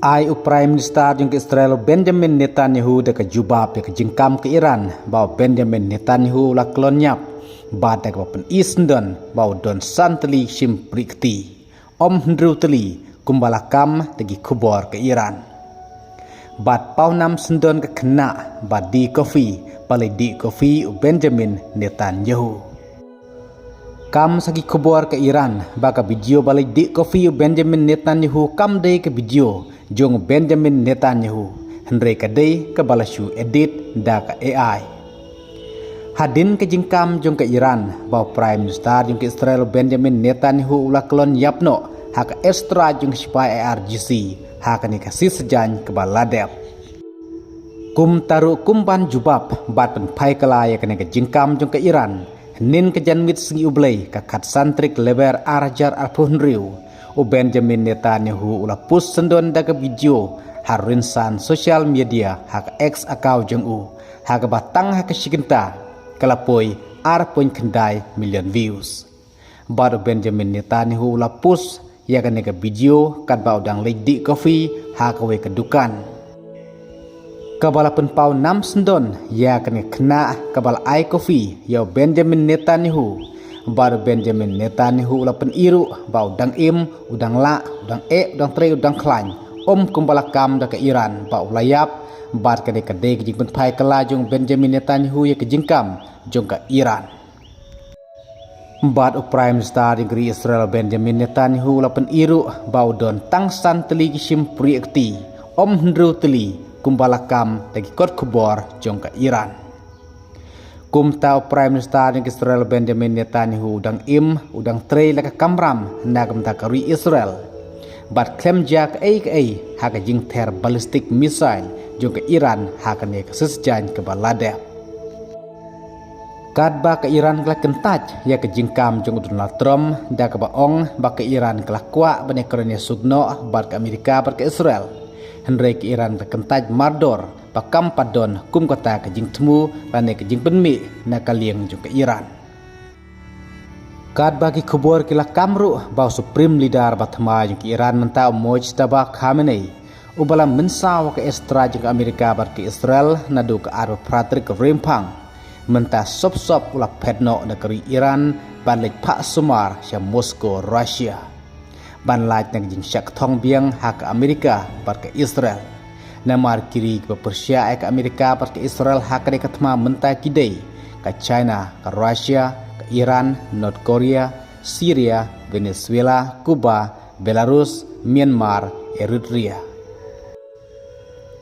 Ai Prime Minister yang ke Israel Benjamin Netanyahu dekat jubah ke jengkam ke Iran bahawa Benjamin Netanyahu lah kelonyap bad dekat pen Isndon bahawa don santeli sim prikti om hendruteli kumbalakam tegi kubor ke Iran bad paunam sendon ke kena bad di kofi palai di kofi Benjamin Netanyahu kam sagi kubor ke Iran baka video balai di kofi Benjamin Netanyahu kam day ke video jong Benjamin Netanyahu hendrai kadai ke balasyu edit da ke AI hadin ke jingkam jong ke Iran bahawa Prime Minister jong ke Israel Benjamin Netanyahu ulah kelon yapno hak extra jong spy IRGC hak ni kasih sejan ke baladep kum taru kumban jubab bat pen pai kelaya kena ke jingkam jong ke Iran nin ke janmit sengi ublay ke kat santrik lebar arjar arpuhnriu Benjamin Netanyahu ulah pus sendon daga video harinsan sosial media hak X account jeng hak batang hak sikenta kelapoi arpoin kendai million views baru Benjamin Netanyahu ulah pus ya kan ke video kat bau dang lady coffee hak we kedukan kabala penpau 6 sendon ya kan kena kabal ai coffee ya Benjamin Netanyahu baru Benjamin Netanyahu ulah peniru bau dang im udang la udang udang tre udang klan kumbalakam da ke Iran bau layap bar kade kade jing penpai kelajung Benjamin Netanyahu ya ke jingkam jong ke Iran bad Prime Minister negeri Israel Benjamin Netanyahu ulah peniru bau don tangsan teli sim priekti hendru teli kumbalakam dagi kot kubor jong ke Iran kumta Prime Minister negeri Israel Benjamin Netanyahu udang tre laka kamram nagam takari Israel bat klem jak ai hak jing ter ballistic missile jong ke Iran hak ne kesesjan ke balade kadba ke Iran kelak kentaj ya ke jingkam jong Donald Trump da ke baong ba ke Iran kelak kwa bane korone sugno bar ke Amerika bar ke Israel hendrai ke Iran kentaj mardor pakam padon kum kota ke jing temu lane ke jing penmi na kaliang jong ke Iran kad bagi kubur kila kamru bau supreme leader batma jong ke Iran mentau Mojtaba Khamenei ubala mensaw ke extra jong ke Amerika bar ke Israel nadu ke aro pratrik rempang menta sop-sop ulah pedno negeri Iran banlek pak sumar sya Moskow Rusia banlaj nang jing syak thong biang hak Amerika bar ke Israel namar kiri ke Persia ke Amerika bar ke Israel hak de katma menta kidai ke China ke Rusia ke Iran North Korea Syria Venezuela Kuba Belarus Myanmar Eritrea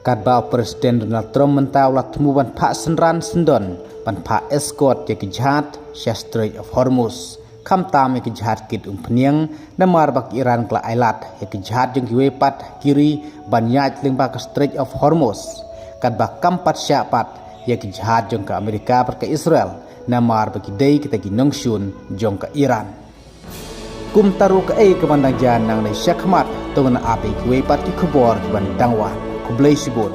kadba Presiden Donald Trump menta ulah temuban pak senran sendon pan pak escort ya ke jahat Strait of Hormuz kam tam ke jahat kit peniang namar bak Iran kla ailat ya ke jahat jeng kiwepat kiri banyaj lingba ke Strait of Hormuz kadba kampat syapat ya ke jahat jeng ke Amerika bar ke Israel namar bagi dei kita ginongsyun jong ke Iran kum taru ke kemandang jan nang nei syakmat tungna api kiwepat ki kubor bandangwan kublai sibun